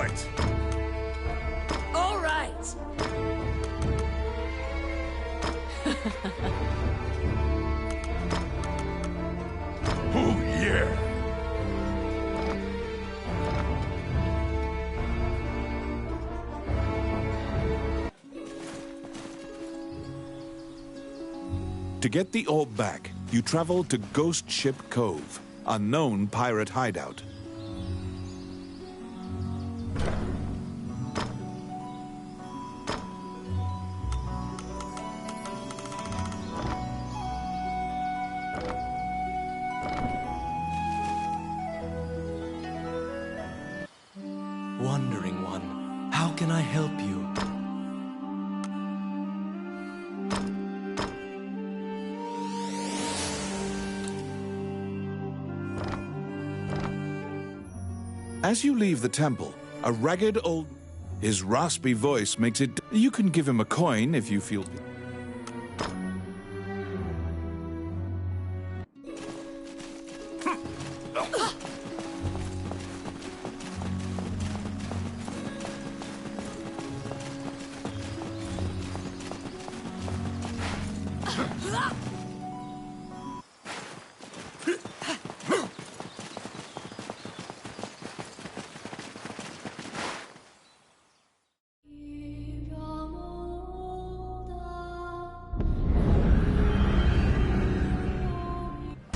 right. All right. Oh, yeah. To get the orb back, you travel to Ghost Ship Cove, a known pirate hideout. Wandering One, how can I help you? As you leave the temple, a ragged old... His raspy voice makes it... You can give him a coin if you feel...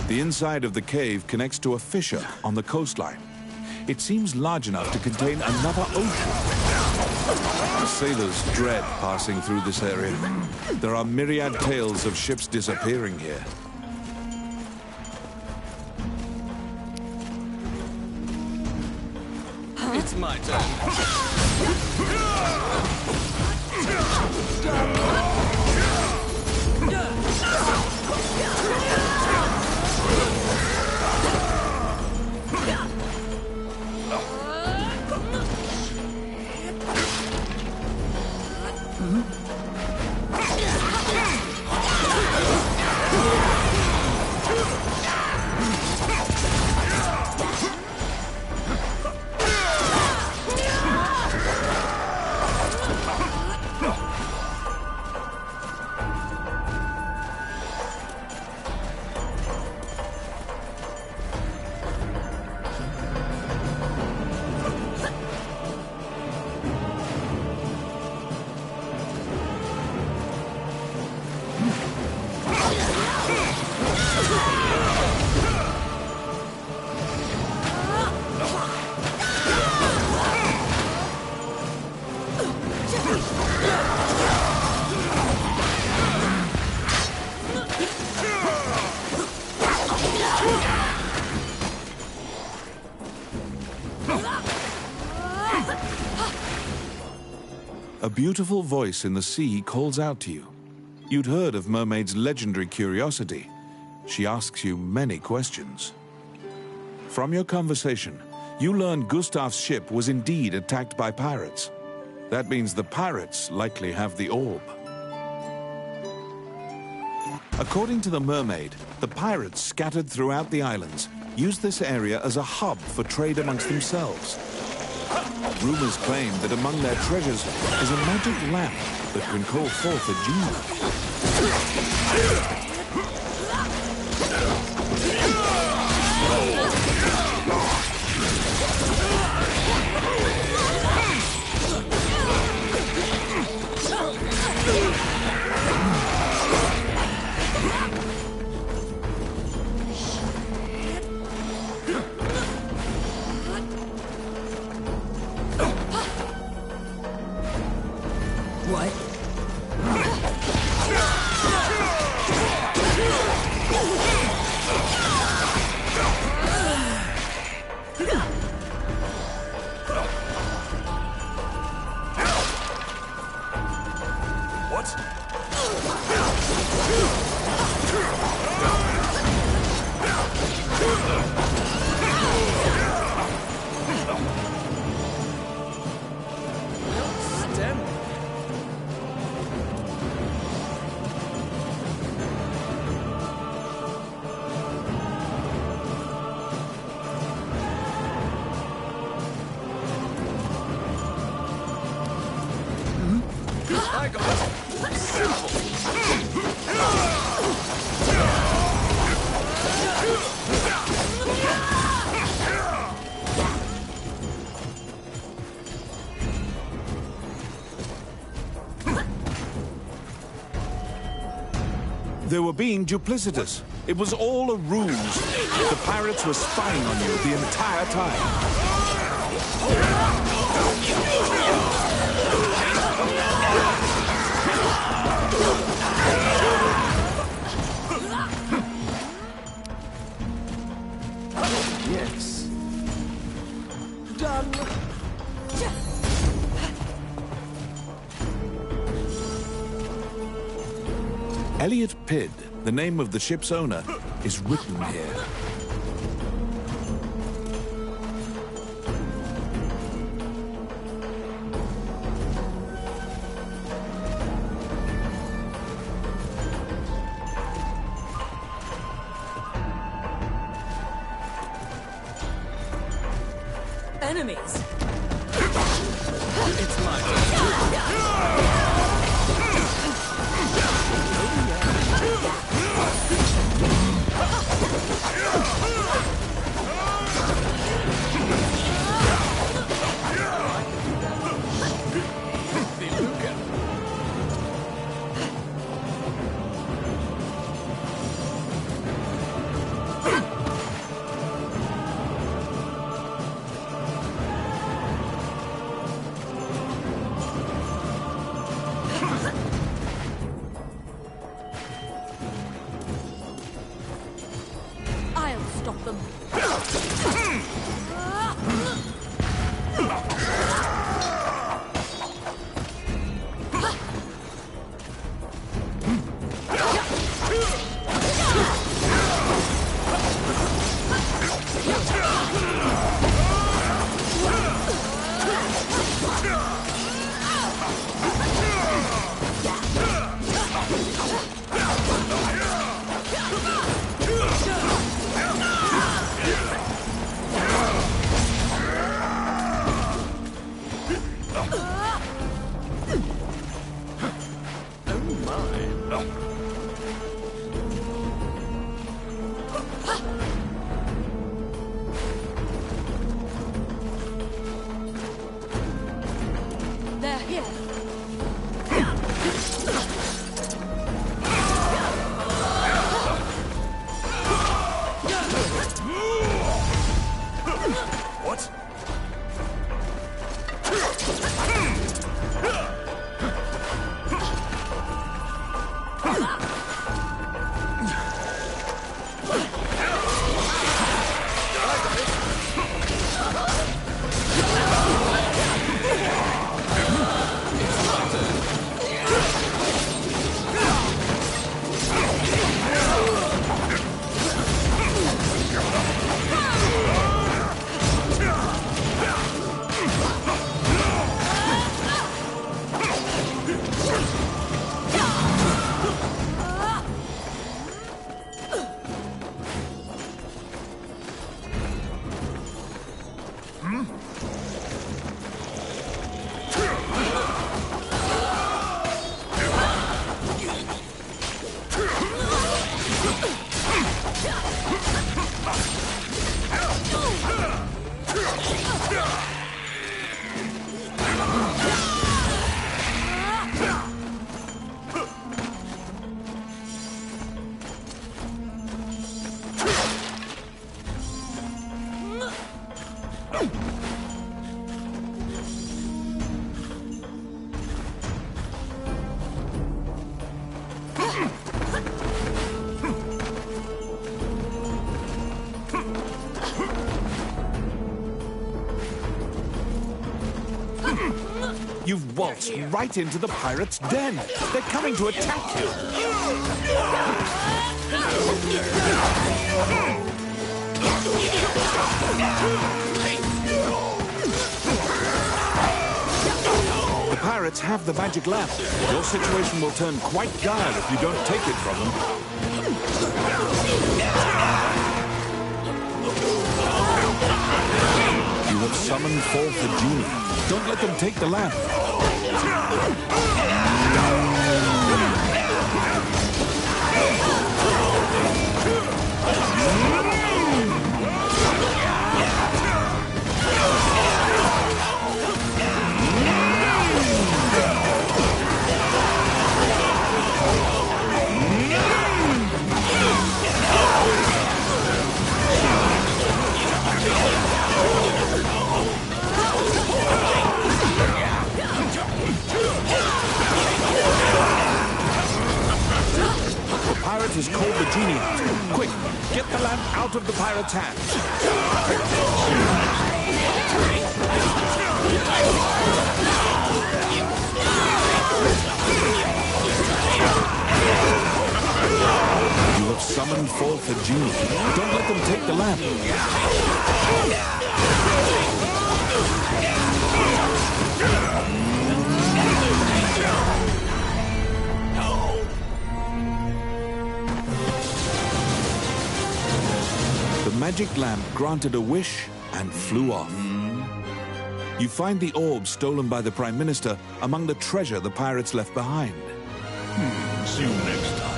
The inside of the cave connects to a fissure on the coastline. It seems large enough to contain another ocean. The sailors dread passing through this area. There are myriad tales of ships disappearing here. It's my turn. A beautiful voice in the sea calls out to you. You'd heard of Mermaid's legendary curiosity. She asks you many questions. From your conversation, you learn Gustav's ship was indeed attacked by pirates. That means the pirates likely have the orb. According to the Mermaid, the pirates scattered throughout the islands used this area as a hub for trade amongst themselves. Rumors claim that among their treasures is a magic lamp that can call forth a genie. What? They were being duplicitous. It was all a ruse. The pirates were spying on you the entire time. Yes. Done. Elliot Pidd, the name of the ship's owner, is written here. Enemies! It's my turn. I'll stop them. They're here. What? You've waltzed right into the pirates' den. They're coming to attack you. The pirates have the magic lamp. Your situation will turn quite dire if you don't take it from them. You have summoned forth the genie. Don't let them take the lamp. Get the lamp out of the pirate's hands. You have summoned forth a genie. Don't let them take the lamp. The magic lamp granted a wish and flew off. You find the orb stolen by the Prime Minister among the treasure the pirates left behind. See you next time.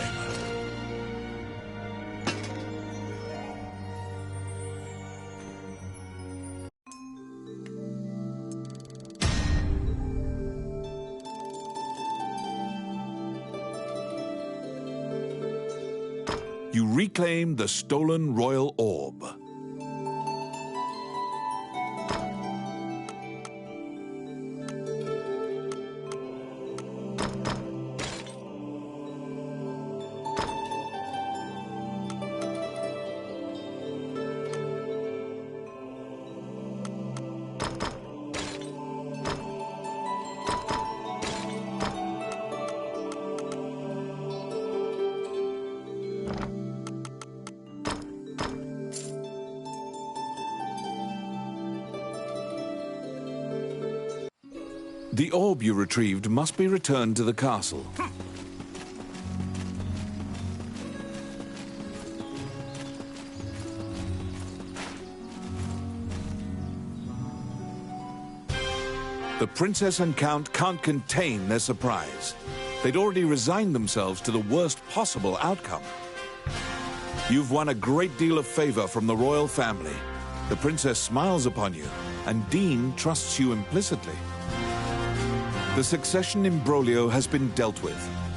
You reclaim the stolen royal orb. The orb you retrieved must be returned to the castle. The princess and count can't contain their surprise. They'd already resigned themselves to the worst possible outcome. You've won a great deal of favor from the royal family. The princess smiles upon you, and Dean trusts you implicitly. The succession imbroglio has been dealt with.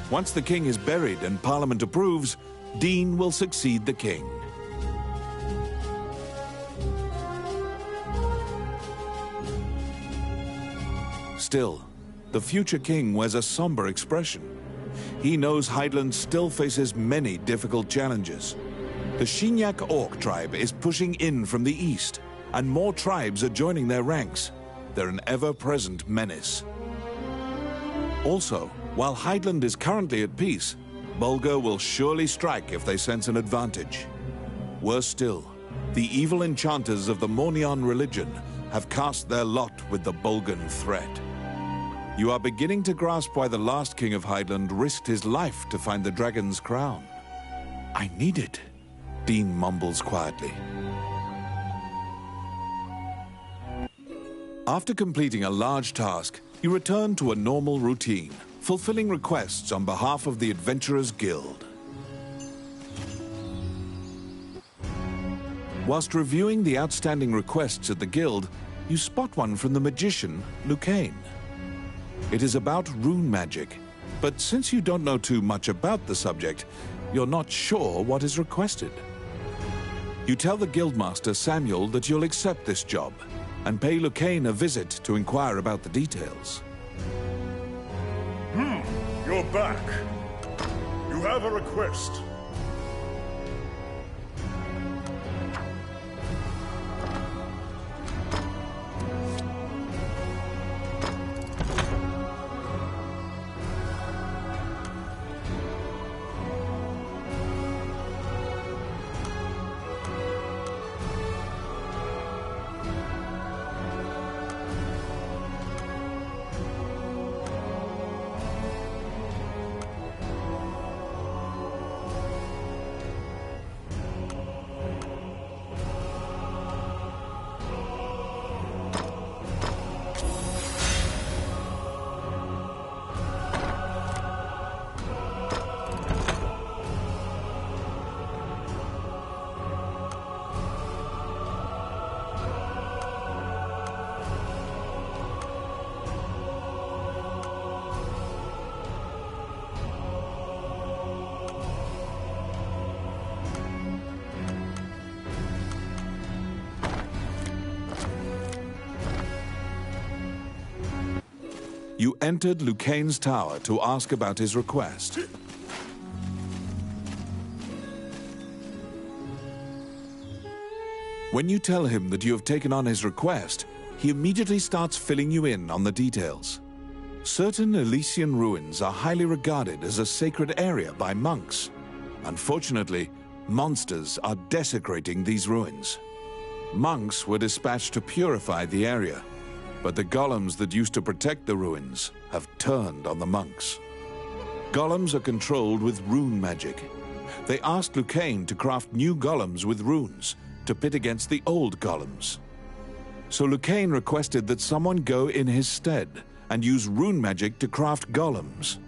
Once the king is buried and Parliament approves, Dean will succeed the king. Still, the future king wears a somber expression. He knows Hydeland still faces many difficult challenges. The Shinyak Orc tribe is pushing in from the east, and more tribes are joining their ranks. They're an ever-present menace. Also, while Hydeland is currently at peace, Bulgar will surely strike if they sense an advantage. Worse still, the evil enchanters of the Mornion religion have cast their lot with the Bulgan threat. You are beginning to grasp why the last king of Hydeland risked his life to find the dragon's crown. I need it, Dean mumbles quietly. After completing a large task, you return to a normal routine, fulfilling requests on behalf of the Adventurers Guild. Whilst reviewing the outstanding requests at the guild, you spot one from the magician, Lucane. It is about rune magic, but since you don't know too much about the subject, you're not sure what is requested. You tell the guildmaster, Samuel, that you'll accept this job, and pay Lucane a visit to inquire about the details. You're back. You have a request. You entered Lucane's tower to ask about his request. When you tell him that you have taken on his request, he immediately starts filling you in on the details. Certain Elysian ruins are highly regarded as a sacred area by monks. Unfortunately, monsters are desecrating these ruins. Monks were dispatched to purify the area, but the golems that used to protect the ruins have turned on the monks. Golems are controlled with rune magic. They asked Lucane to craft new golems with runes to pit against the old golems. So Lucane requested that someone go in his stead and use rune magic to craft golems.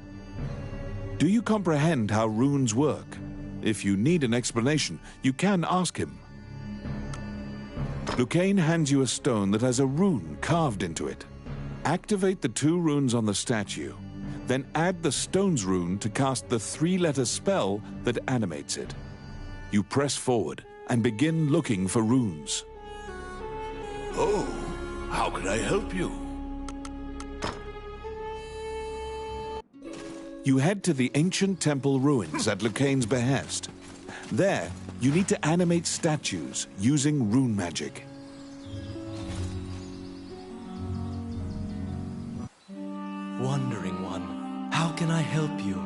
Do you comprehend how runes work? If you need an explanation, you can ask him. Lucane hands you a stone that has a rune carved into it. Activate the 2 runes on the statue, then add the stone's rune to cast the 3-letter spell that animates it. You press forward and begin looking for runes. Oh, how can I help you? You head to the ancient temple ruins at Lucane's behest. There, you need to animate statues using rune magic. Wandering One, how can I help you?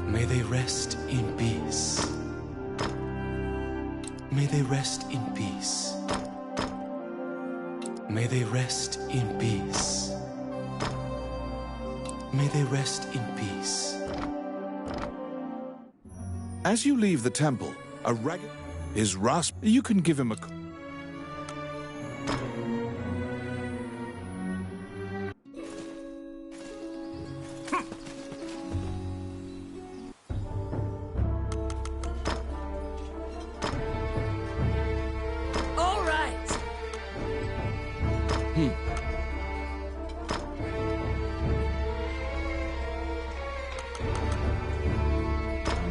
May they rest in peace. May they rest in peace. May they rest in peace. May they rest in peace. As you leave the temple, a ragged is rasp. You can give him a. All right.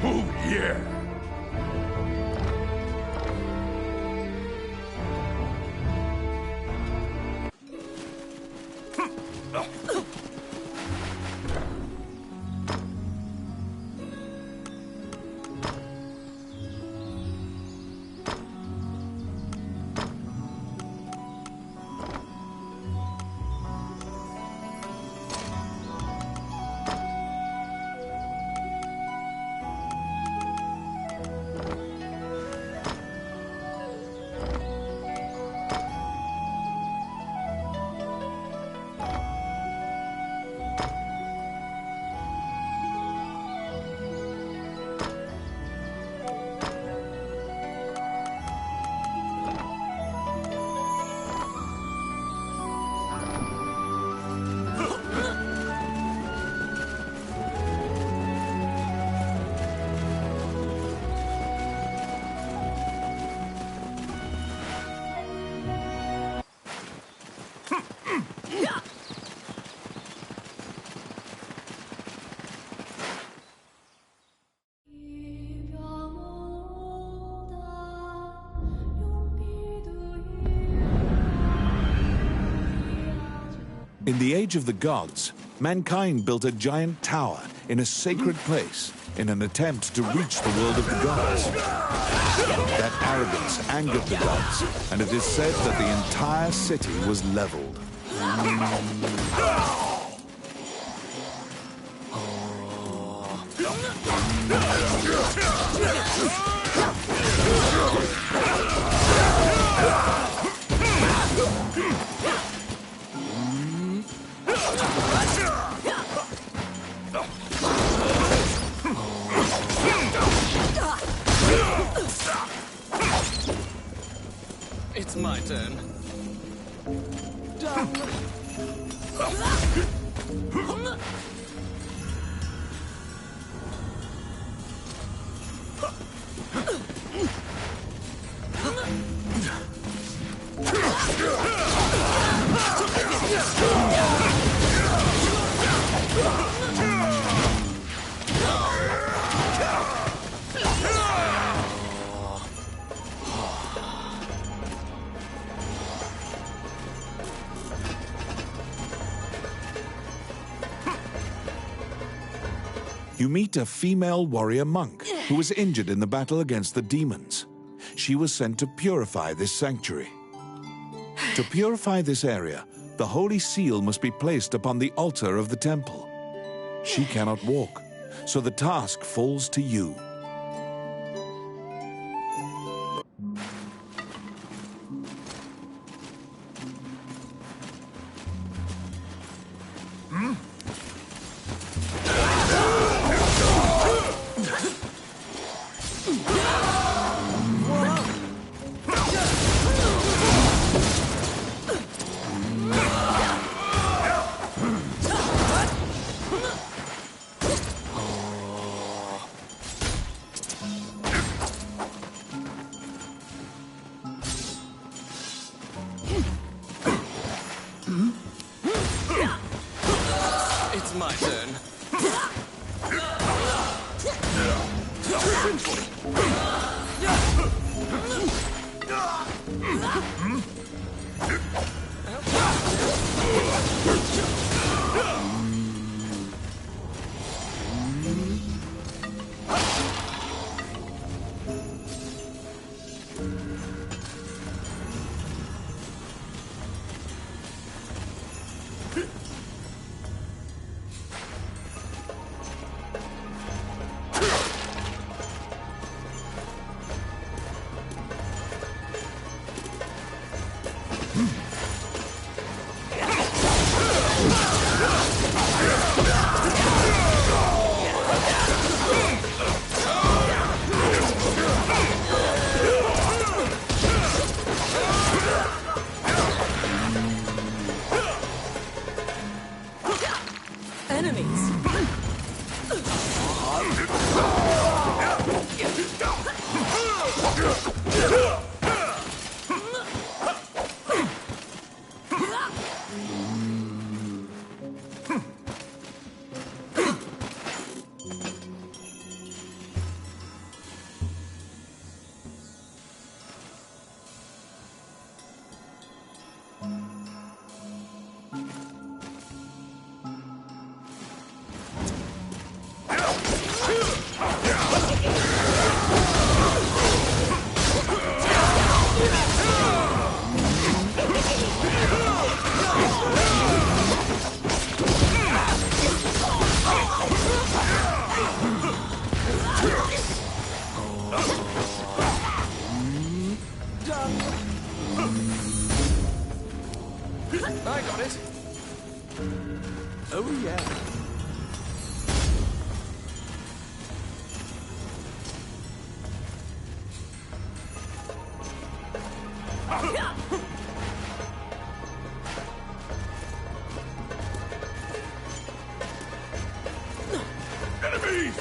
Oh, yeah. In the Age of the Gods, mankind built a giant tower in a sacred place in an attempt to reach the world of the gods. That arrogance angered the gods, and it is said that the entire city was leveled. It's my turn. You meet a female warrior monk who was injured in the battle against the demons. She was sent to purify this sanctuary. To purify this area, the holy seal must be placed upon the altar of the temple. She cannot walk, so the task falls to you. It's my turn. Enemies! I got it. Oh, yeah. Enemies!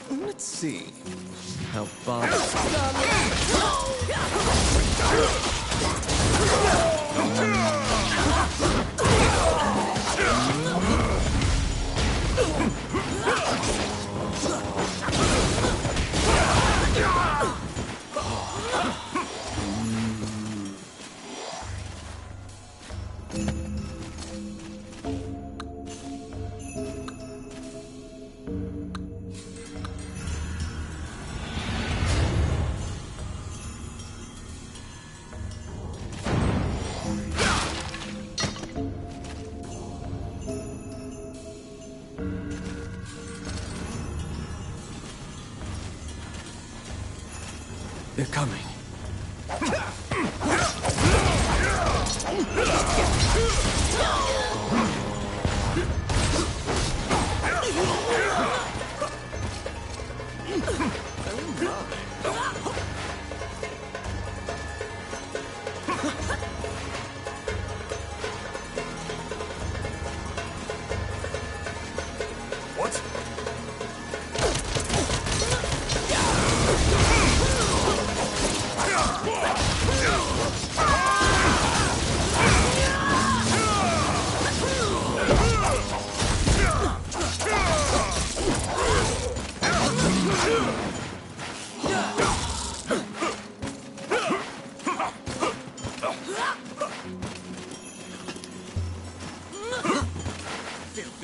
Let's see. How far? They're coming.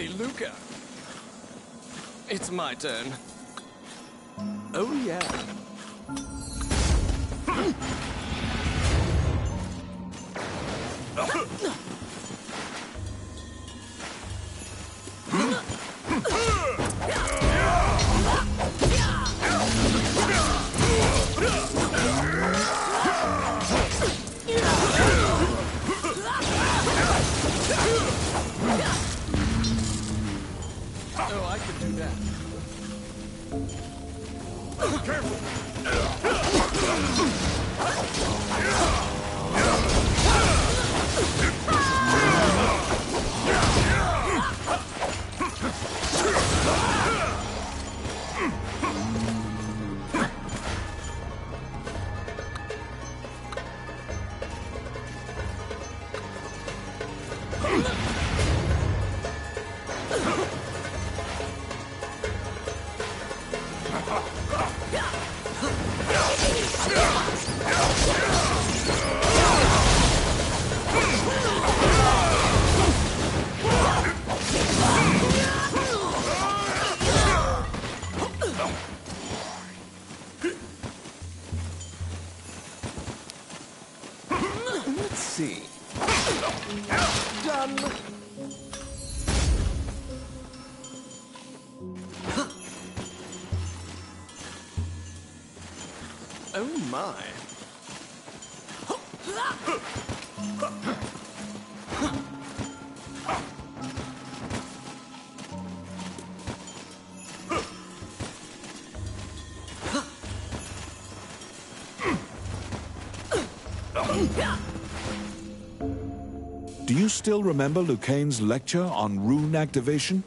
be Luca. It's my turn. Oh, yeah. Oh, I could do that. Let's see. Done. Oh my. Do you still remember Lucane's lecture on rune activation?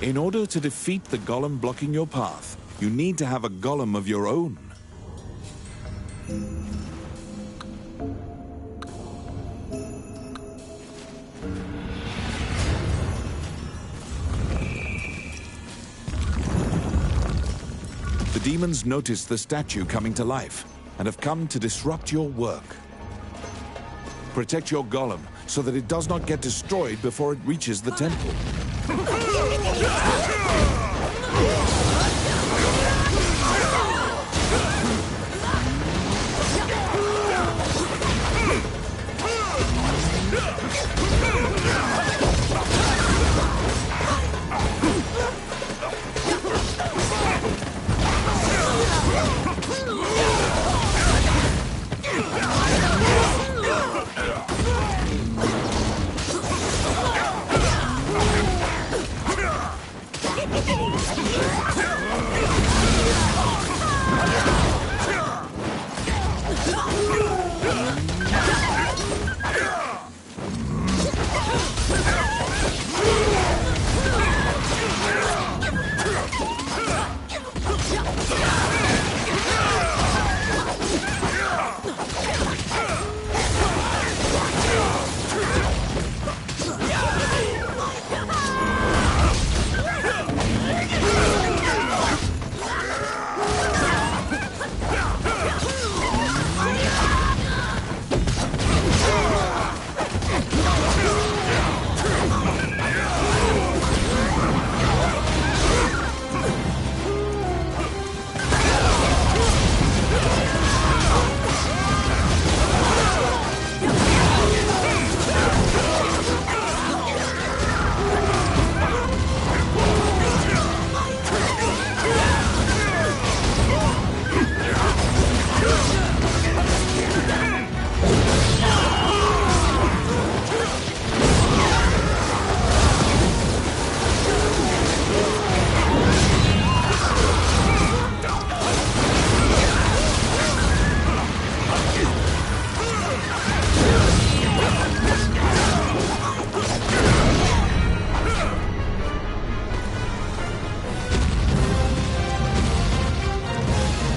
In order to defeat the golem blocking your path, you need to have a golem of your own. The demons notice the statue coming to life and have come to disrupt your work. Protect your golem so that it does not get destroyed before it reaches the temple.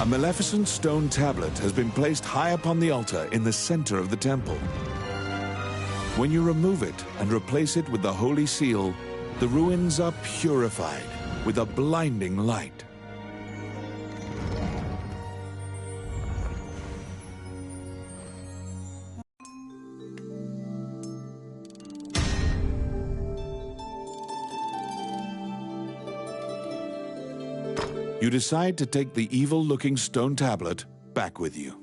A Maleficent stone tablet has been placed high upon the altar in the center of the temple. When you remove it and replace it with the Holy Seal, the ruins are purified with a blinding light. You decide to take the evil-looking stone tablet back with you.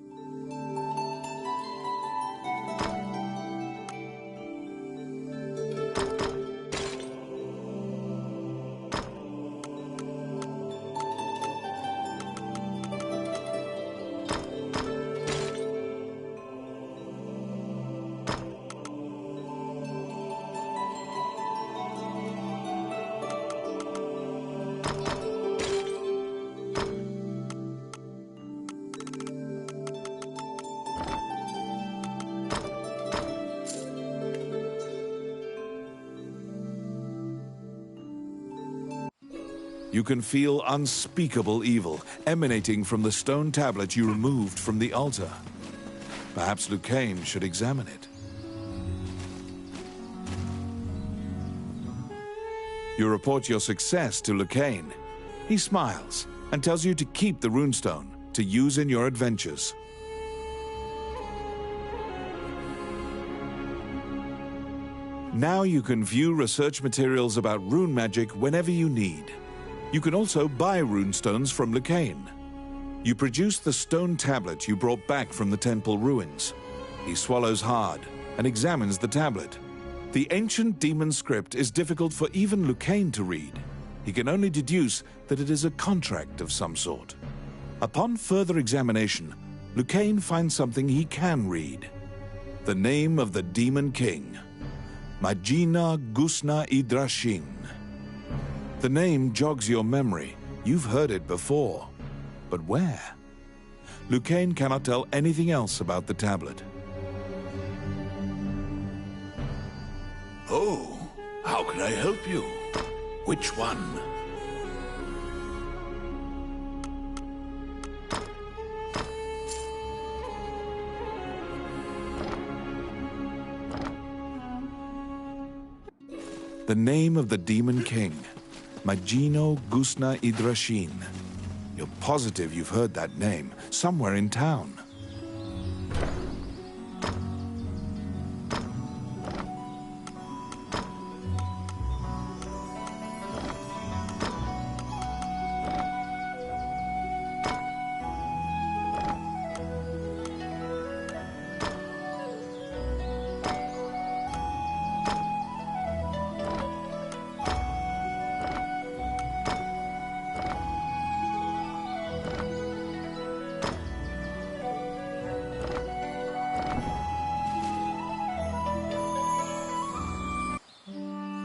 You can feel unspeakable evil emanating from the stone tablet you removed from the altar. Perhaps Lucane should examine it. You report your success to Lucane. He smiles and tells you to keep the runestone to use in your adventures. Now you can view research materials about rune magic whenever you need. You can also buy runestones from Lucane. You produce the stone tablet you brought back from the temple ruins. He swallows hard and examines the tablet. The ancient demon script is difficult for even Lucane to read. He can only deduce that it is a contract of some sort. Upon further examination, Lucane finds something he can read. The name of the Demon King, Magina Gusna Idrashin. The name jogs your memory. You've heard it before. But where? Lucane cannot tell anything else about the tablet. Oh, how can I help you? Which one? The name of the Demon King, Magino Gusna Idrashin. You're positive you've heard that name somewhere in town.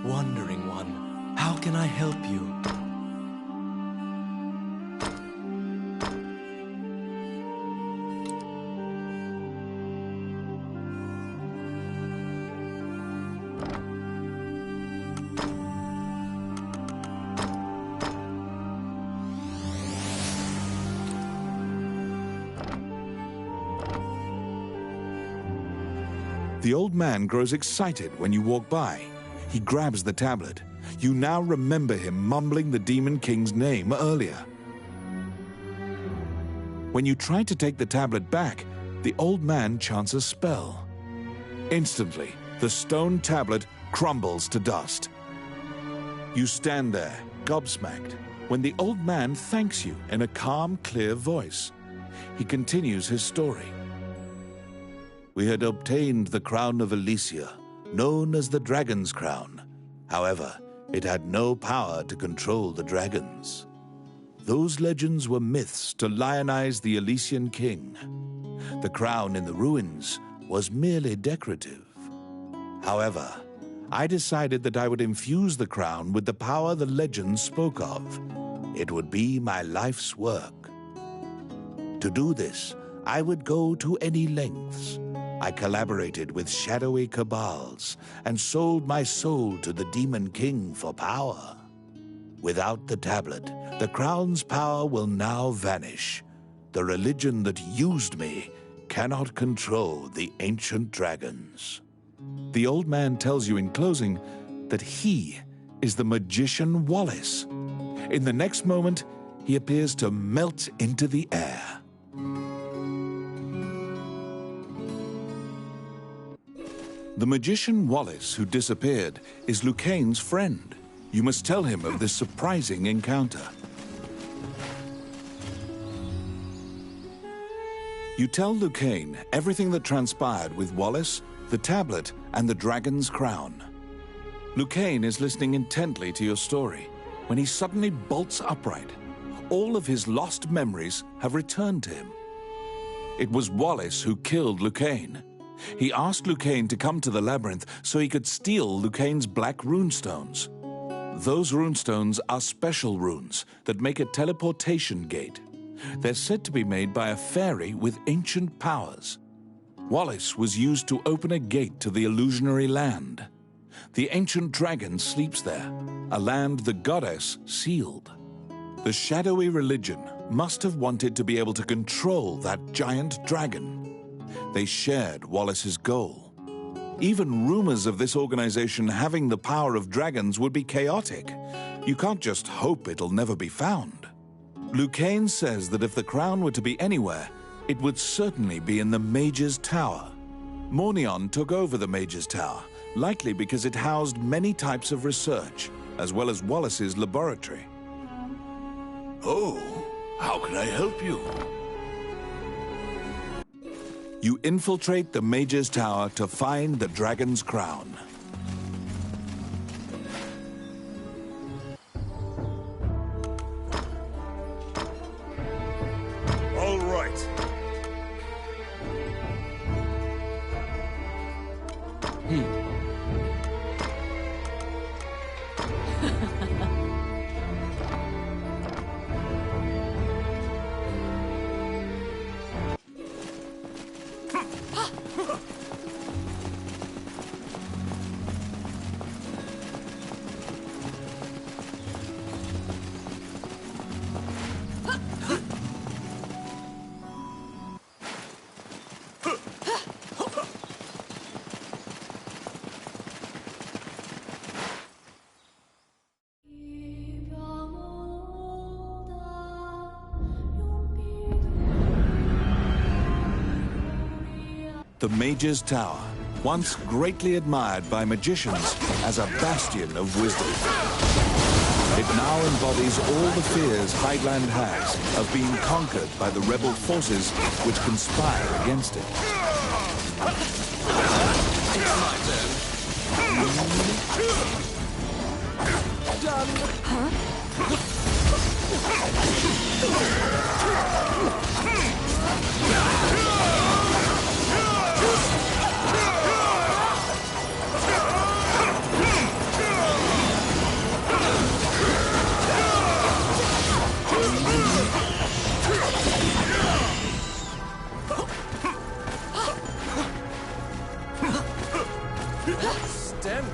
Wandering one, how can I help you? The old man grows excited when you walk by. He grabs the tablet. You now remember him mumbling the Demon King's name earlier. When you try to take the tablet back, the old man chants a spell. Instantly, the stone tablet crumbles to dust. You stand there, gobsmacked, when the old man thanks you in a calm, clear voice. He continues his story. We had obtained the crown of Elysia, known as the Dragon's Crown. However, it had no power to control the dragons. Those legends were myths to lionize the Elysian king. The crown in the ruins was merely decorative. However, I decided that I would infuse the crown with the power the legends spoke of. It would be my life's work. To do this, I would go to any lengths. I collaborated with shadowy cabals and sold my soul to the Demon King for power. Without the tablet, the crown's power will now vanish. The religion that used me cannot control the ancient dragons. The old man tells you in closing that he is the magician Wallace. In the next moment, he appears to melt into the air. The magician Wallace, who disappeared, is Lucane's friend. You must tell him of this surprising encounter. You tell Lucane everything that transpired with Wallace, the tablet, and the dragon's crown. Lucane is listening intently to your story when he suddenly bolts upright. All of his lost memories have returned to him. It was Wallace who killed Lucane. He asked Lucane to come to the labyrinth so he could steal Lucane's black runestones. Those runestones are special runes that make a teleportation gate. They're said to be made by a fairy with ancient powers. Wallace was used to open a gate to the illusionary land. The ancient dragon sleeps there, a land the goddess sealed. The shadowy religion must have wanted to be able to control that giant dragon. They shared Wallace's goal. Even rumors of this organization having the power of dragons would be chaotic. You can't just hope it'll never be found. Lucane says that if the crown were to be anywhere, it would certainly be in the Mage's Tower. Mornion took over the Mage's Tower, likely because it housed many types of research, as well as Wallace's laboratory. Oh, how can I help you? You infiltrate the Mage's Tower to find the dragon's crown. All right. The Mage's Tower, once greatly admired by magicians as a bastion of wisdom. It now embodies all the fears Highland has of being conquered by the rebel forces which conspire against it. Stem.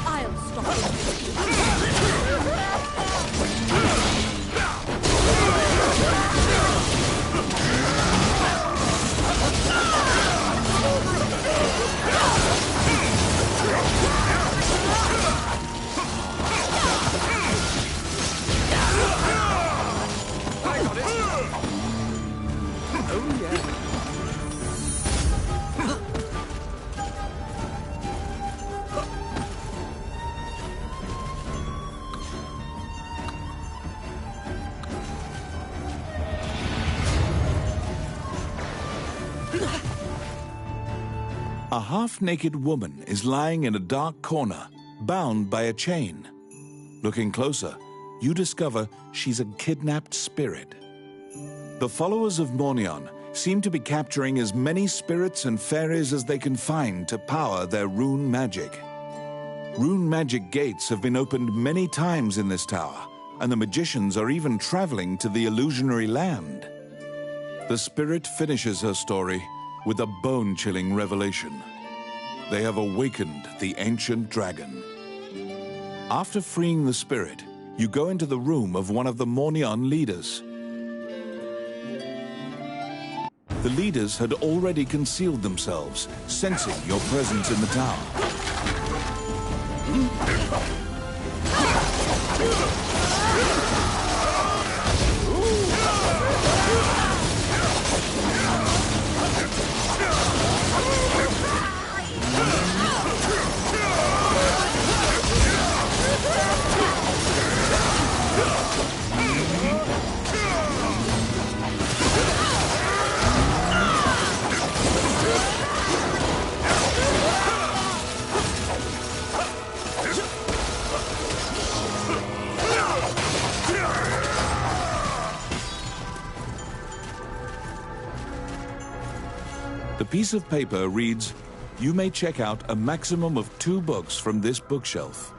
I'll stop you. A half-naked woman is lying in a dark corner, bound by a chain. Looking closer, you discover she's a kidnapped spirit. The followers of Mornion seem to be capturing as many spirits and fairies as they can find to power their rune magic. Rune magic gates have been opened many times in this tower, and the magicians are even traveling to the illusionary land. The spirit finishes her story with a bone-chilling revelation. They have awakened the ancient dragon. After freeing the spirit, you go into the room of one of the Mornion leaders. The leaders had already concealed themselves, sensing your presence in the tower. The piece of paper reads, "You may check out a maximum of 2 books from this bookshelf."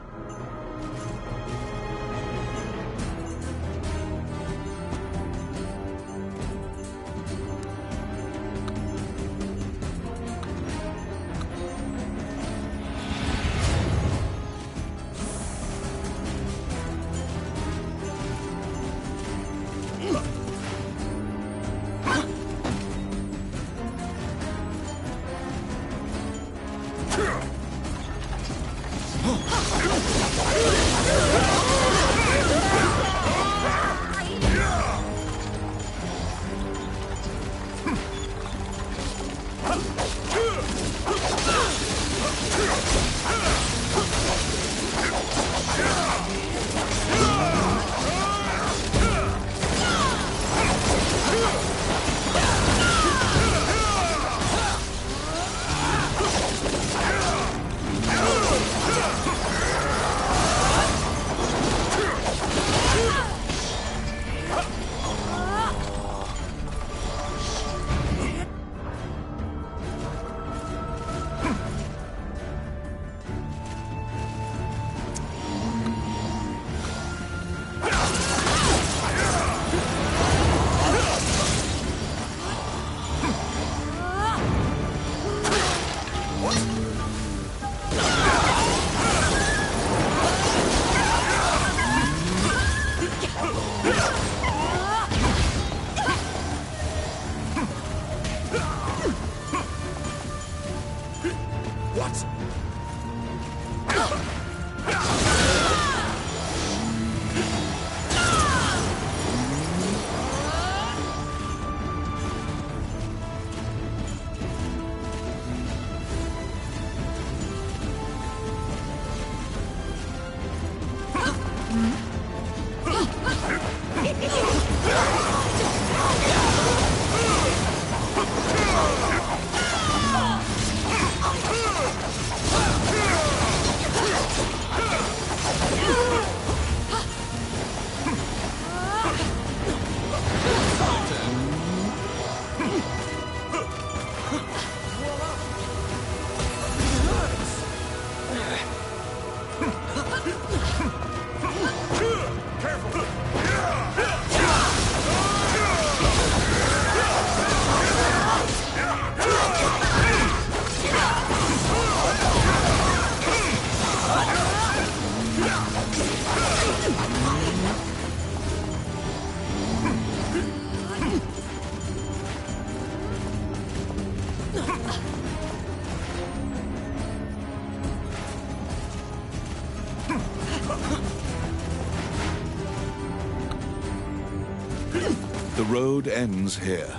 The road ends here.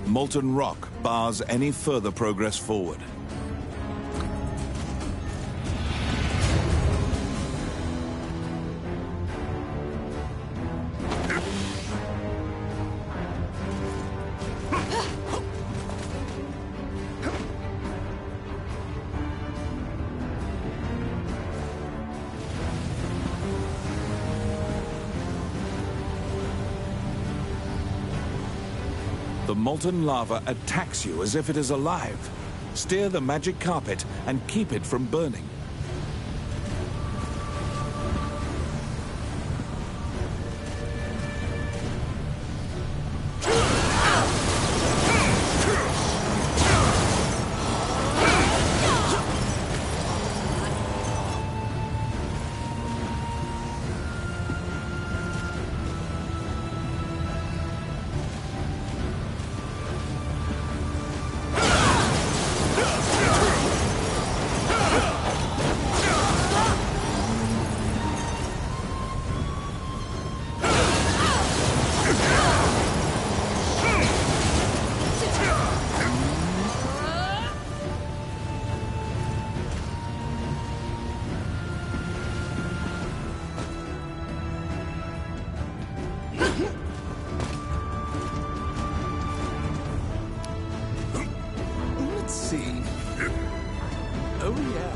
Molten rock bars any further progress forward. molten lava attacks you as if it is alive. Steer the magic carpet and keep it from burning. Let's see. Oh, yeah.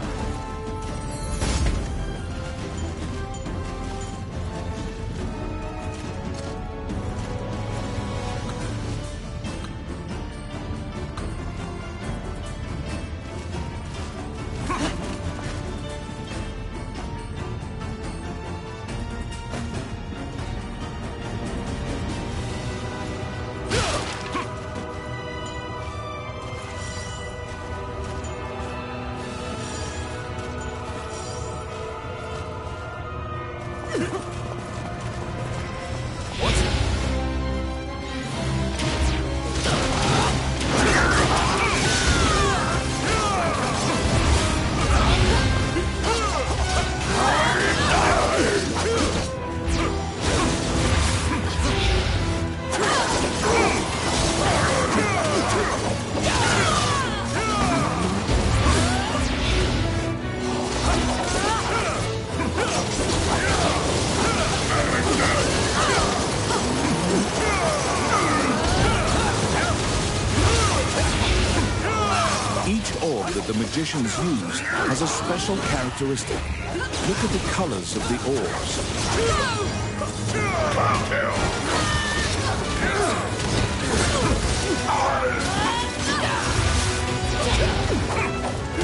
That the magicians use has a special characteristic. Look at the colors of the orbs.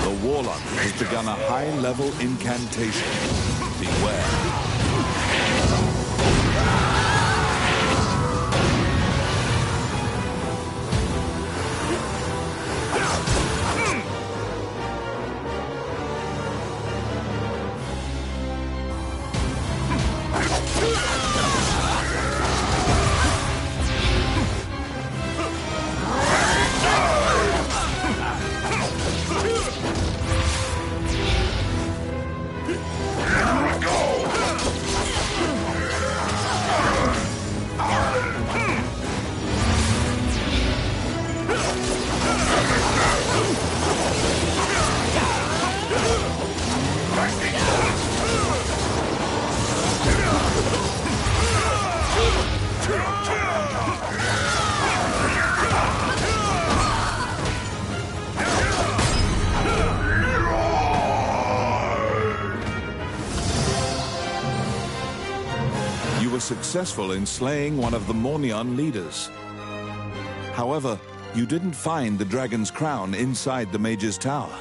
The warlock has begun a high-level incantation. Beware. You were successful in slaying one of the Mornion leaders. However, you didn't find the dragon's crown inside the mage's tower.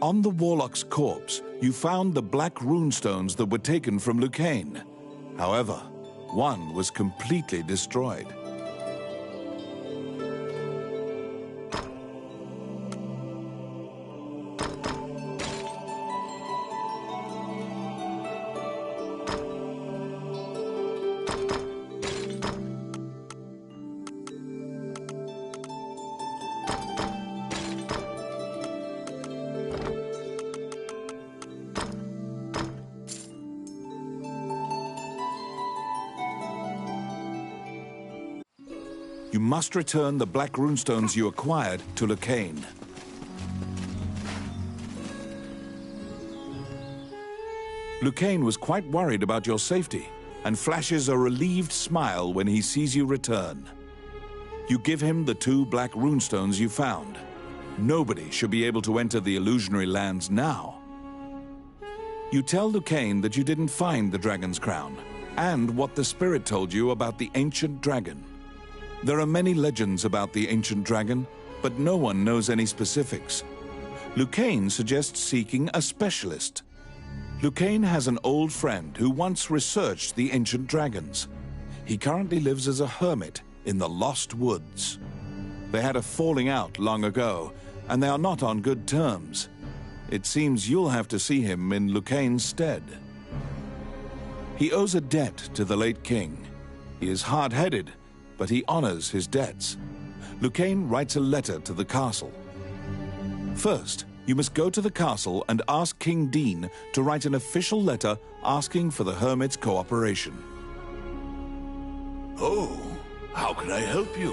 On the warlock's corpse, you found the black runestones that were taken from Lucane. However, one was completely destroyed. You must return the black runestones you acquired to Lucane. Lucane was quite worried about your safety and flashes a relieved smile when he sees you return. You give him the 2 black runestones you found. Nobody should be able to enter the illusionary lands now. You tell Lucane that you didn't find the dragon's crown, and what the spirit told you about the ancient dragon. There are many legends about the ancient dragon, but no one knows any specifics. Lucane suggests seeking a specialist. Lucane has an old friend who once researched the ancient dragons. He currently lives as a hermit in the Lost Woods. They had a falling out long ago, and they are not on good terms. It seems you'll have to see him in Lucane's stead. He owes a debt to the late king. He is hard-headed, but he honors his debts. Lucane writes a letter to the castle. First, you must go to the castle and ask King Dean to write an official letter asking for the hermit's cooperation. Oh, how can I help you?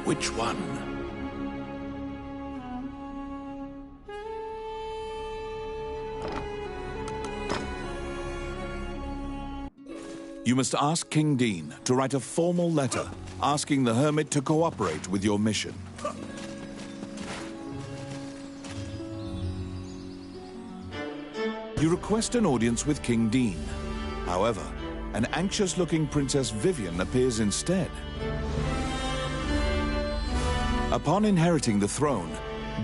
Which one? You must ask King Dean to write a formal letter asking the hermit to cooperate with your mission. You request an audience with King Dean. However, an anxious-looking Princess Vivian appears instead. Upon inheriting the throne,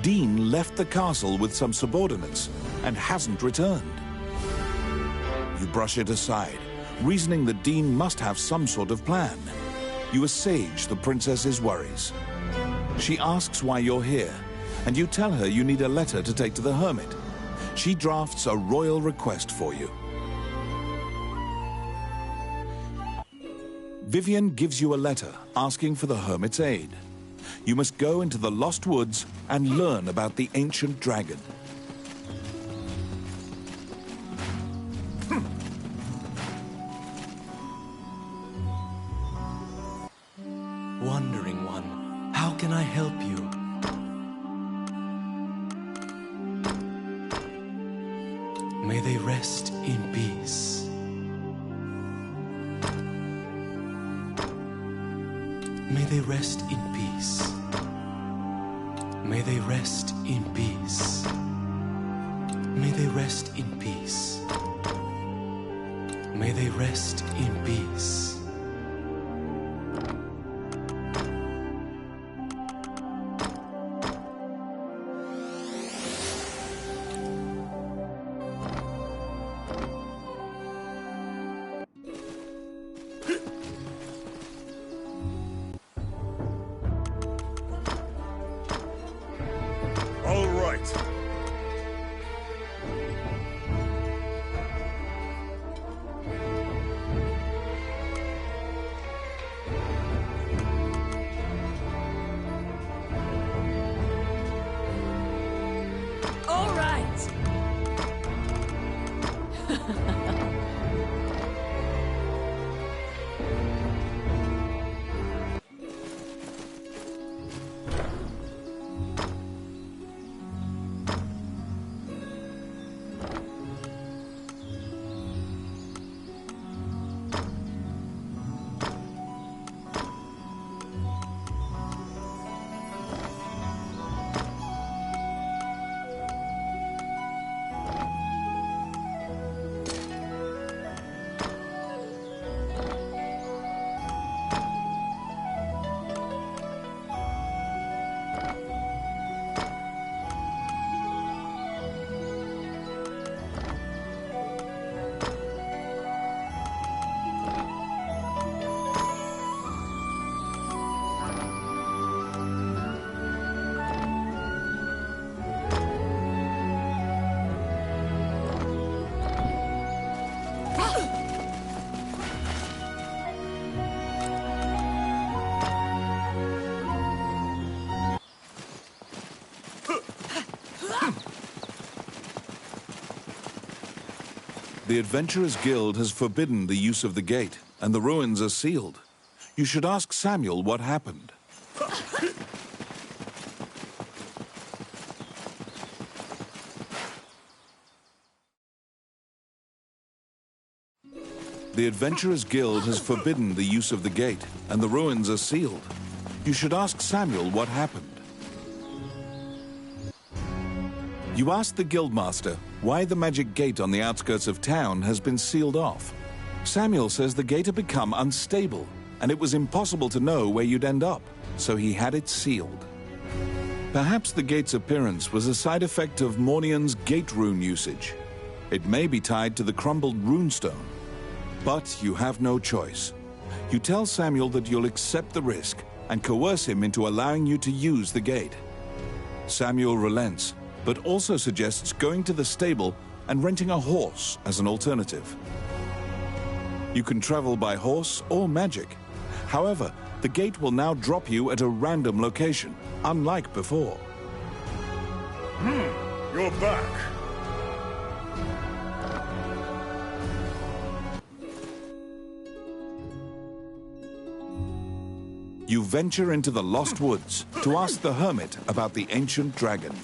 Dean left the castle with some subordinates and hasn't returned. You brush it aside, reasoning that Dean must have some sort of plan. You assuage the princess's worries. She asks why you're here, and you tell her you need a letter to take to the hermit. She drafts a royal request for you. Vivian gives you a letter asking for the hermit's aid. You must go into the Lost Woods and learn about the ancient dragon. Wandering one, how can I help you? May they rest in peace. May they rest in peace. May they rest in peace. May they rest in peace. May they rest in peace. All right. All right. The Adventurers Guild has forbidden the use of the gate, and the ruins are sealed. You should ask Samuel what happened. The Adventurers Guild has forbidden the use of the gate, and the ruins are sealed. You should ask Samuel what happened. You ask the Guildmaster why the magic gate on the outskirts of town has been sealed off. Samuel says the gate had become unstable, and it was impossible to know where you'd end up, so he had it sealed. Perhaps the gate's appearance was a side effect of Mornian's gate rune usage. It may be tied to the crumbled runestone. But you have no choice. You tell Samuel that you'll accept the risk and coerce him into allowing you to use the gate. Samuel relents, but also suggests going to the stable and renting a horse as an alternative. You can travel by horse or magic. However, the gate will now drop you at a random location, unlike before. You're back. You venture into the Lost Woods to ask the hermit about the ancient dragon.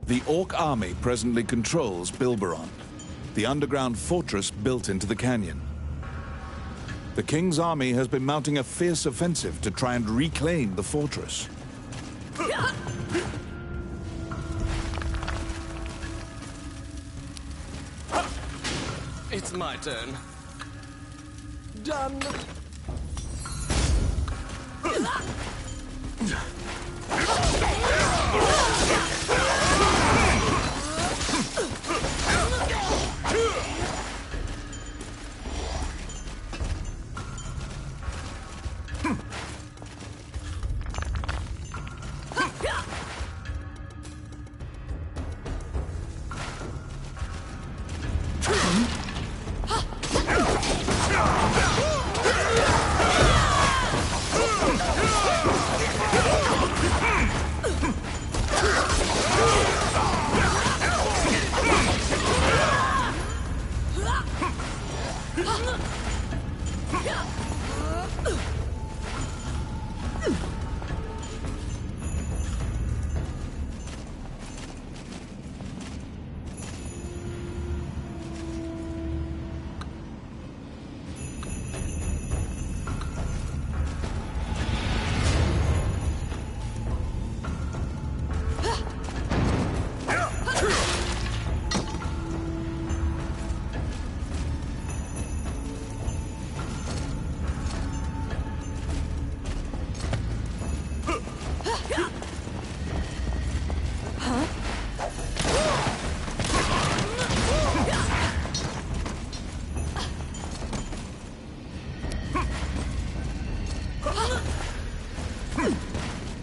The Orc army presently controls Bilberon, the underground fortress built into the canyon. The King's army has been mounting a fierce offensive to try and reclaim the fortress. It's my turn. Done.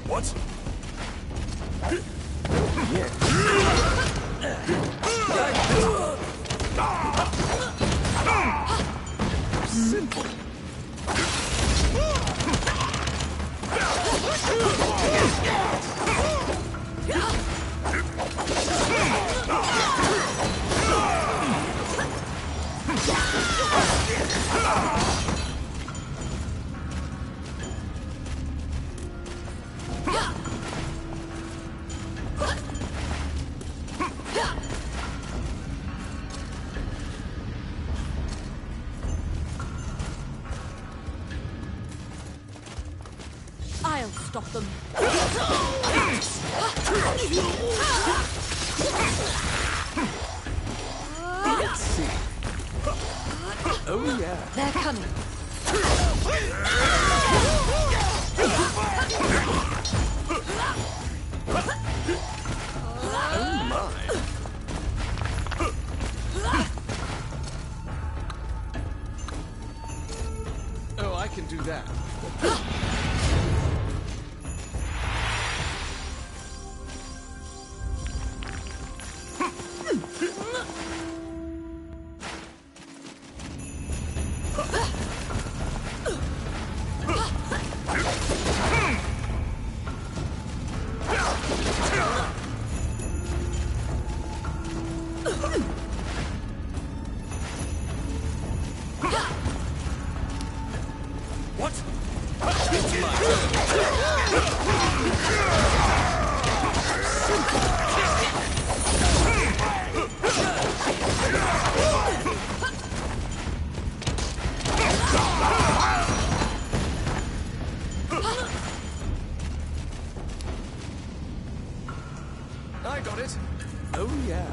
What? Simple. I'll stop them. Let's see. Oh, yeah. They're coming. Oh, my. Oh, I can do that. it? Oh, yeah.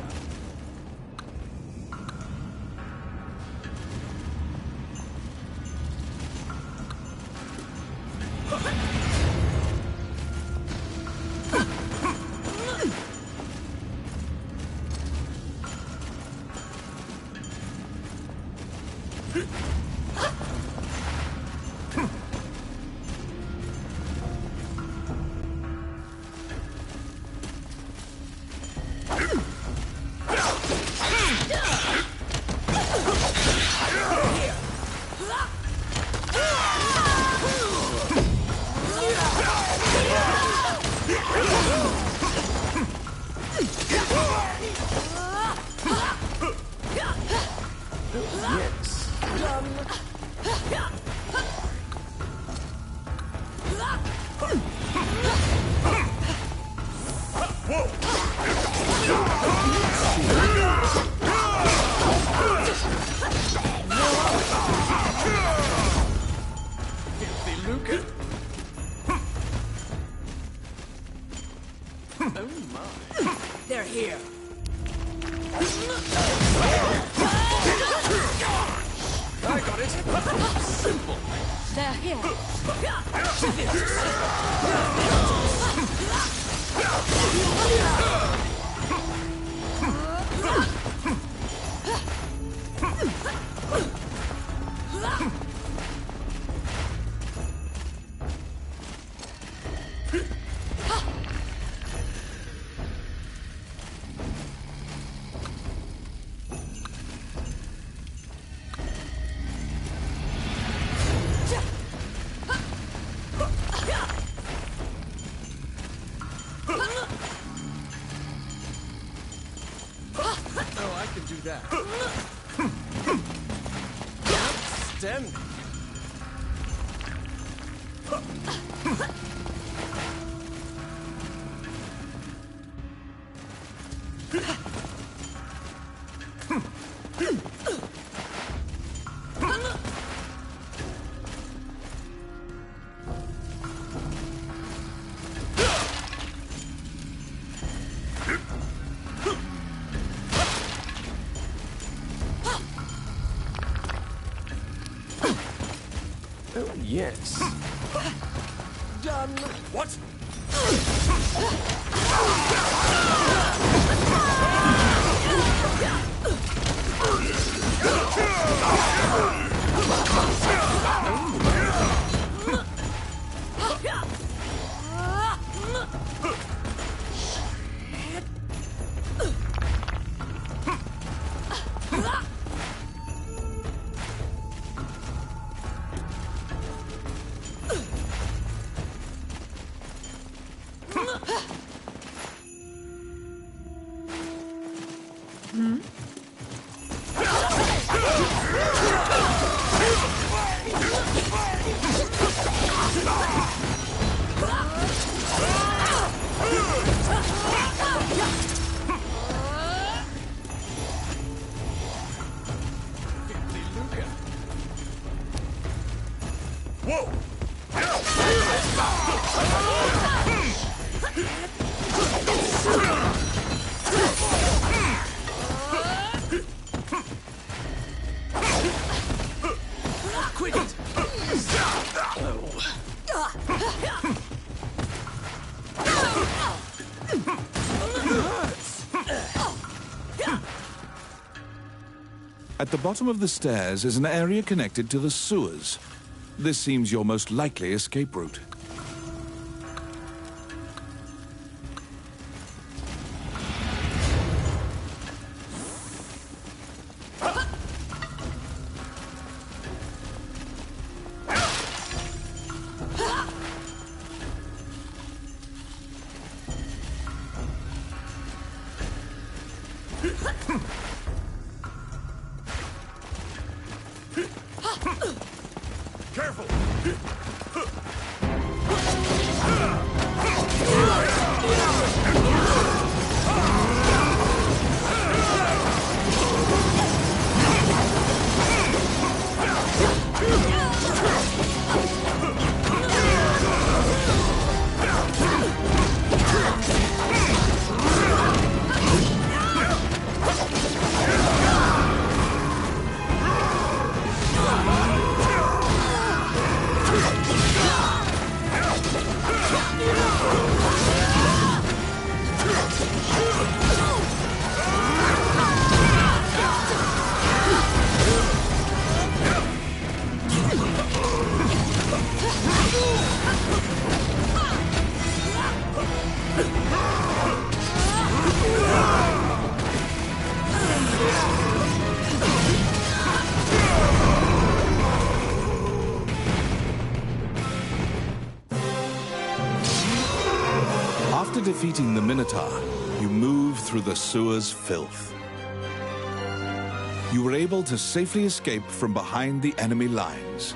They're here. I got it. Simple. They're here. Oh, I can do that. Outstanding. Oh, yes. Done. What? Whoa! Quit it! At the bottom of the stairs is an area connected to the sewers. This seems your most likely escape route. Careful! defeating the Minotaur, you move through the sewer's filth. You were able to safely escape from behind the enemy lines.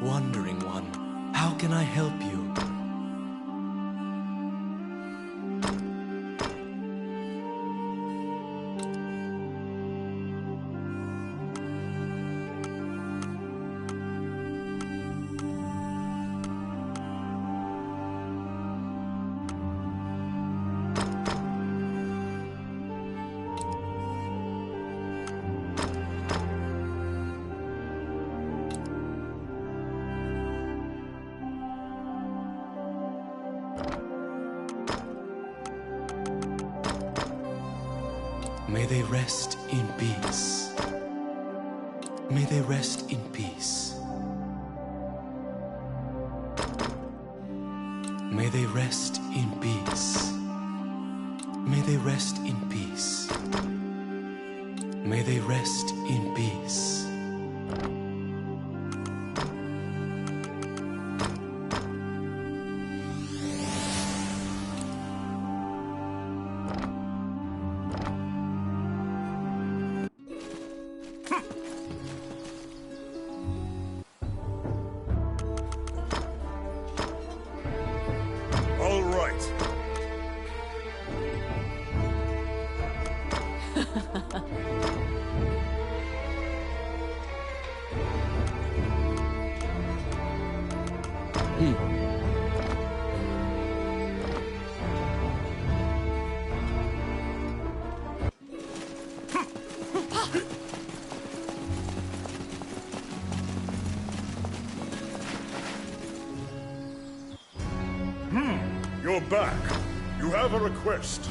Wandering one, how can I help you? May they rest in peace. May they rest in peace. May they rest in peace. May they rest in peace. May they rest in peace. All right. You're back. You have a request.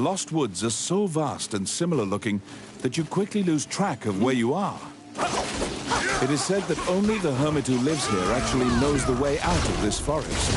lost woods are so vast and similar looking that you quickly lose track of where you are. It is said that only the hermit who lives here actually knows the way out of this forest.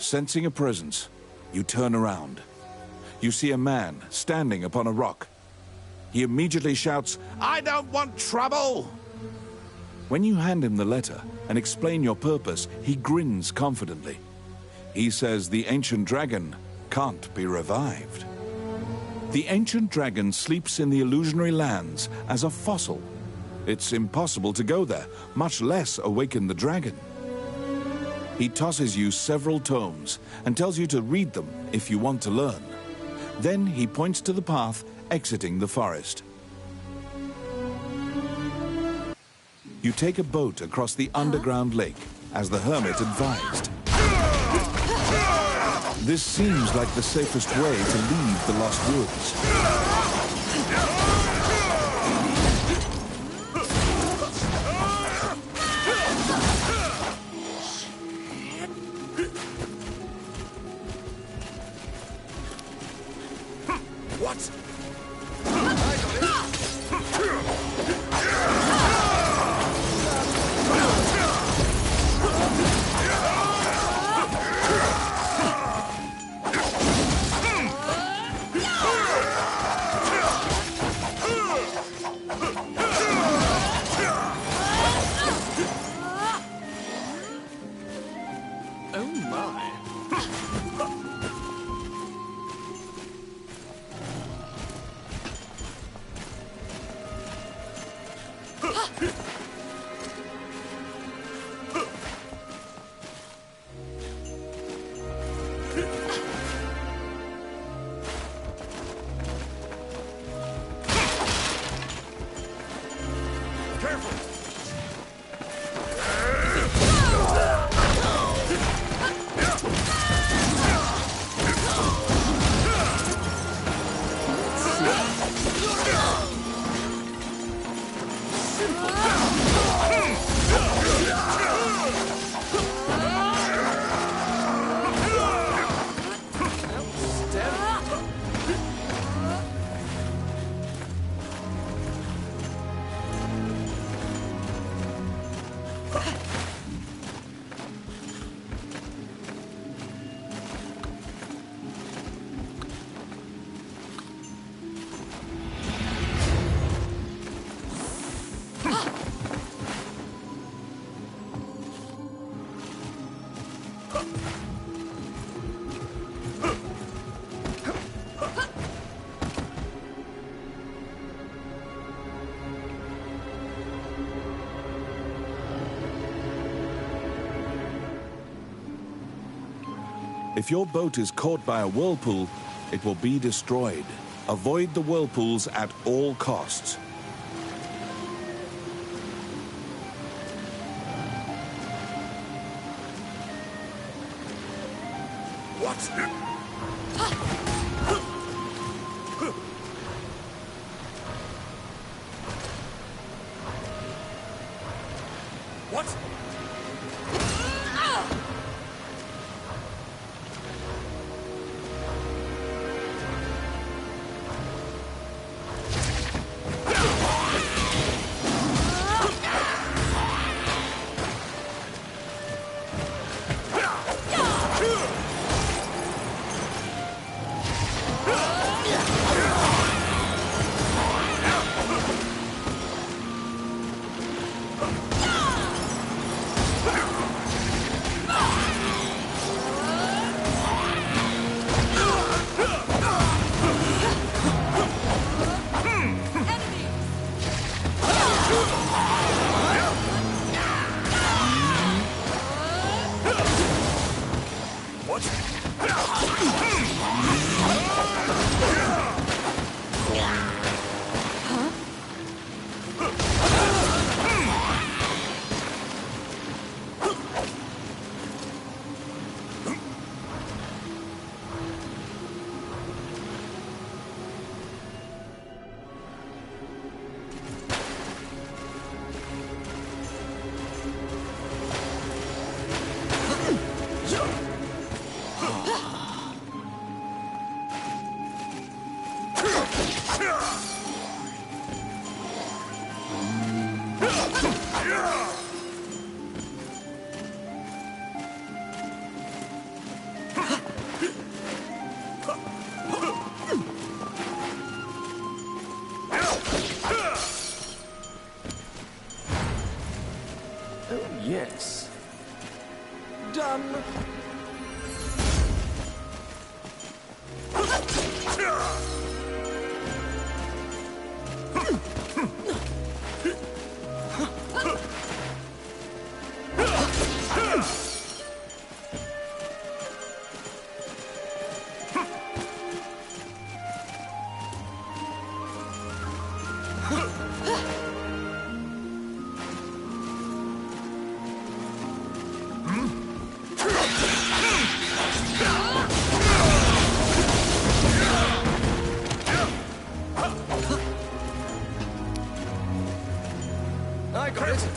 Sensing a presence, you turn around. You see a man standing upon a rock. He immediately shouts, "I don't want trouble!" When you hand him the letter and explain your purpose, he grins confidently. He says the ancient dragon can't be revived. The ancient dragon sleeps in the illusionary lands as a fossil. It's impossible to go there, much less awaken the dragon. He tosses you several tomes and tells you to read them if you want to learn. Then he points to the path exiting the forest. You take a boat across the underground lake, as the hermit advised. This seems like the safest way to leave the Lost Woods. If your boat is caught by a whirlpool, it will be destroyed. Avoid the whirlpools at all costs. What? What? Yes. Done. I got it.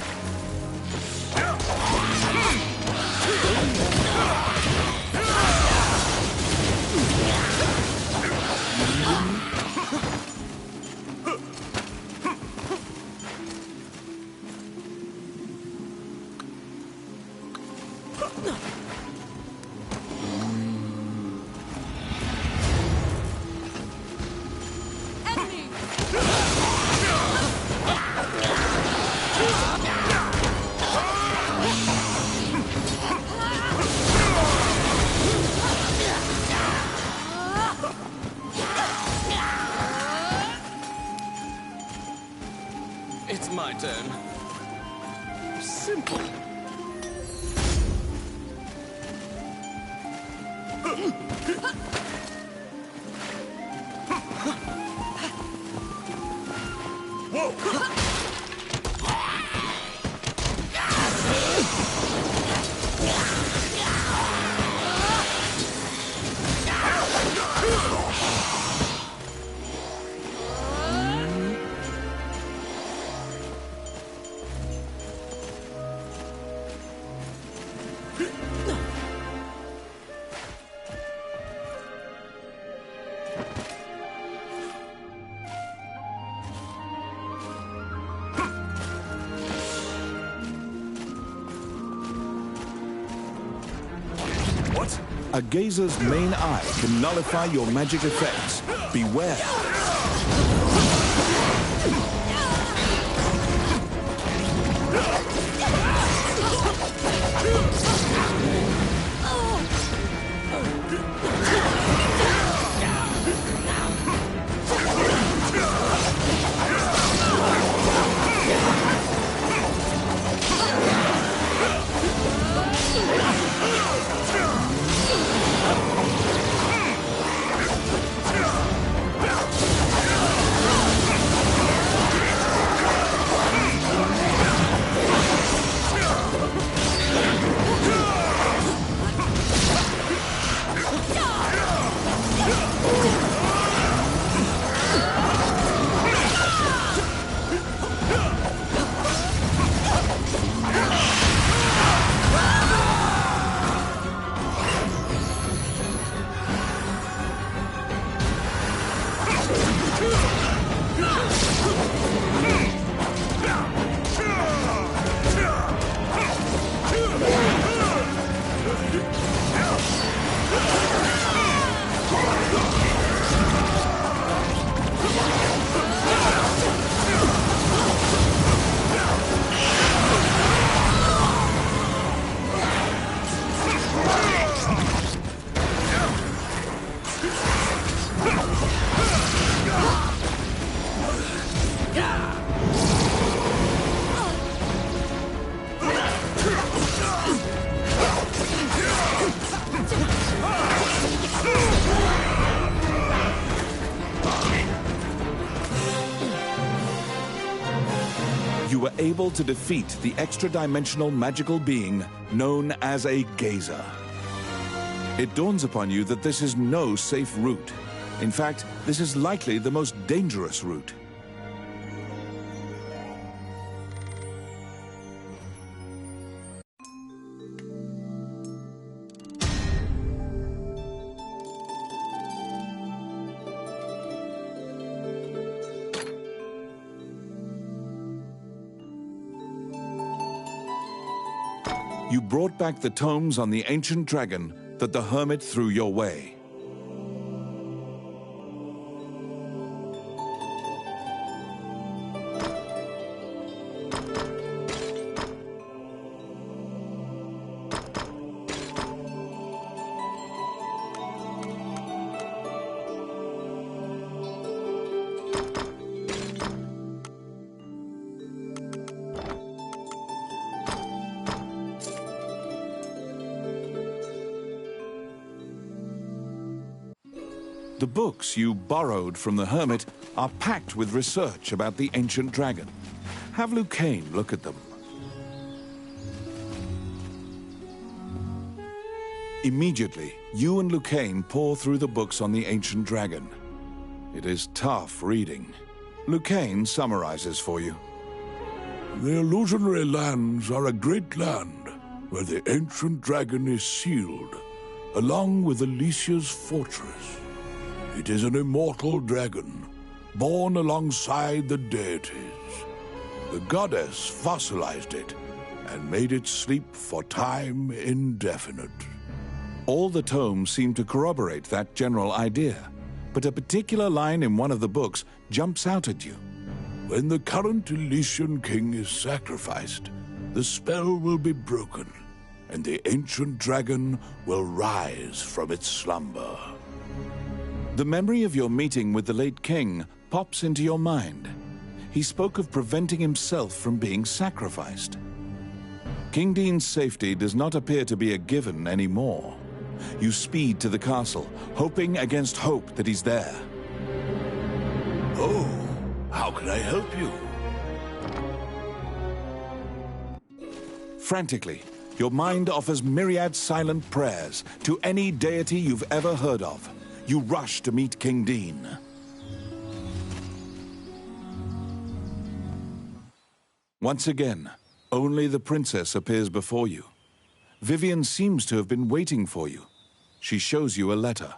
It's my turn. Simple. A gazer's main eye can nullify your magic effects. Beware. you were able to defeat the extra-dimensional magical being known as a gazer. It dawns upon you that this is no safe route. In fact, this is likely the most dangerous route. You brought back the tomes on the ancient dragon that the hermit threw your way. The books you borrowed from the hermit are packed with research about the ancient dragon. Have Lucane look at them. Immediately, you and Lucane pour through the books on the ancient dragon. It is tough reading. Lucane summarizes for you. The illusionary lands are a great land where the ancient dragon is sealed, along with Alicia's fortress. It is an immortal dragon, born alongside the deities. The goddess fossilized it and made it sleep for time indefinite. All the tomes seem to corroborate that general idea, but a particular line in one of the books jumps out at you. When the current Elysian king is sacrificed, the spell will be broken, and the ancient dragon will rise from its slumber. The memory of your meeting with the late king pops into your mind. He spoke of preventing himself from being sacrificed. King Dean's safety does not appear to be a given anymore. You speed to the castle, hoping against hope that he's there. Oh, how can I help you? Frantically, your mind offers myriad silent prayers to any deity you've ever heard of. You rush to meet King Dean. Once again, only the princess appears before you. Vivian seems to have been waiting for you. She shows you a letter.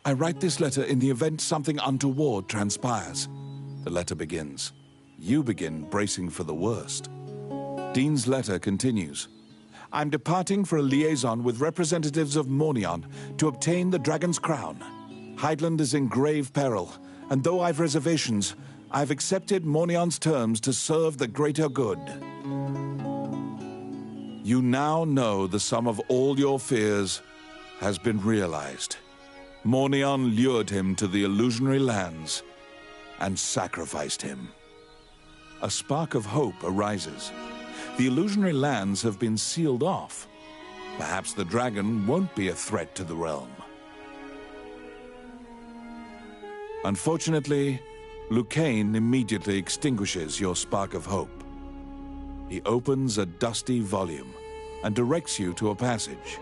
I write this letter in the event something untoward transpires. The letter begins. You begin bracing for the worst. Dean's letter continues. I'm departing for a liaison with representatives of Mornion to obtain the dragon's crown. Hydeland is in grave peril, and though I've reservations, I've accepted Mornion's terms to serve the greater good. You now know the sum of all your fears has been realized. Mornion lured him to the illusionary lands and sacrificed him. A spark of hope arises. The illusionary lands have been sealed off. Perhaps the dragon won't be a threat to the realm. Unfortunately, Lucane immediately extinguishes your spark of hope. He opens a dusty volume and directs you to a passage.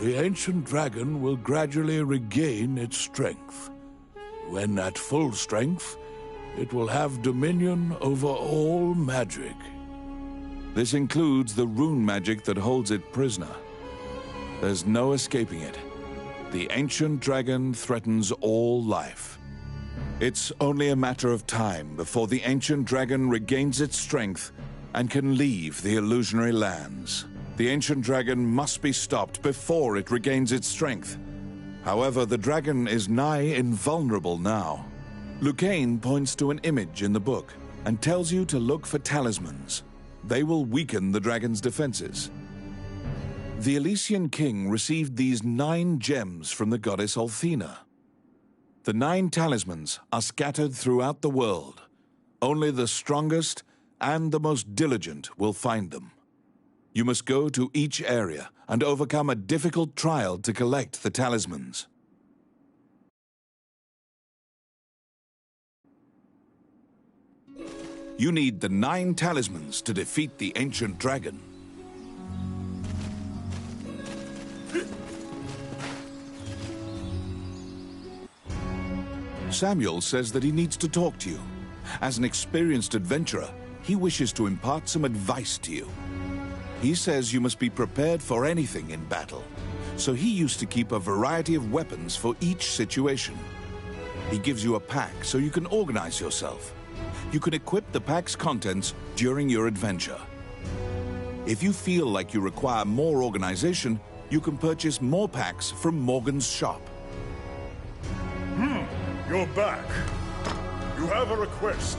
The ancient dragon will gradually regain its strength. When at full strength, it will have dominion over all magic. This includes the rune magic that holds it prisoner. There's no escaping it. The ancient dragon threatens all life. It's only a matter of time before the ancient dragon regains its strength and can leave the illusionary lands. The ancient dragon must be stopped before it regains its strength. However, the dragon is nigh invulnerable now. Lucane points to an image in the book and tells you to look for talismans. They will weaken the dragon's defenses. The Elysian king received these 9 gems from the goddess Althena. The 9 talismans are scattered throughout the world. Only the strongest and the most diligent will find them. You must go to each area and overcome a difficult trial to collect the talismans. You need the 9 talismans to defeat the ancient dragon. Samuel says that he needs to talk to you. As an experienced adventurer, he wishes to impart some advice to you. He says you must be prepared for anything in battle, so he used to keep a variety of weapons for each situation. He gives you a pack so you can organize yourself. You can equip the pack's contents during your adventure. If you feel like you require more organization, you can purchase more packs from Morgan's shop. You're back. You have a request.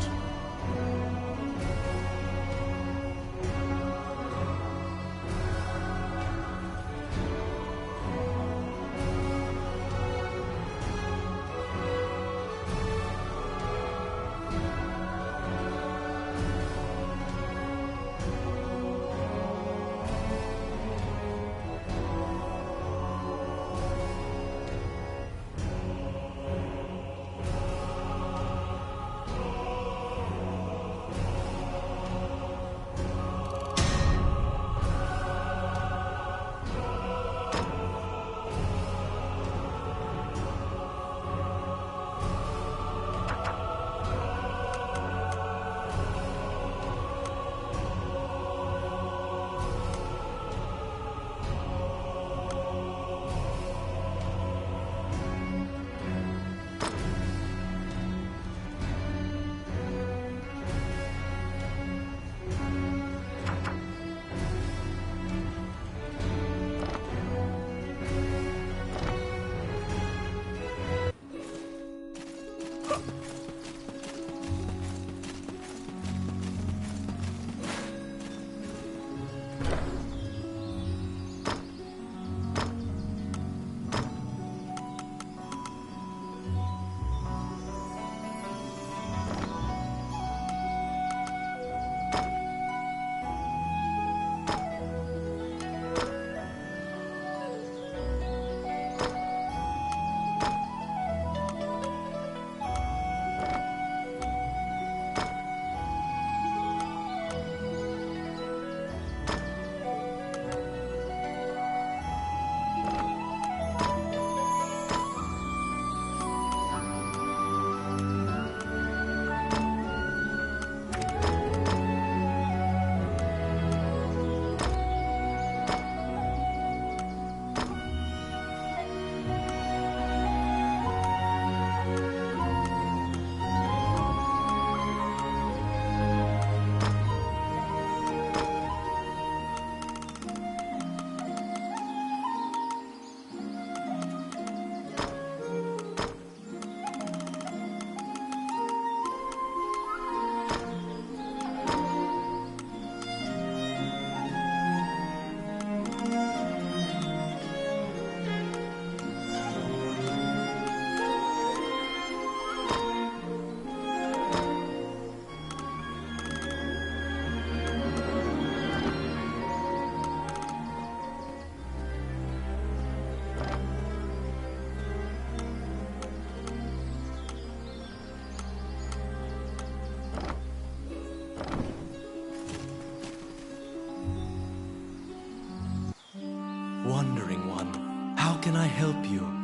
Wandering one, how can I help you?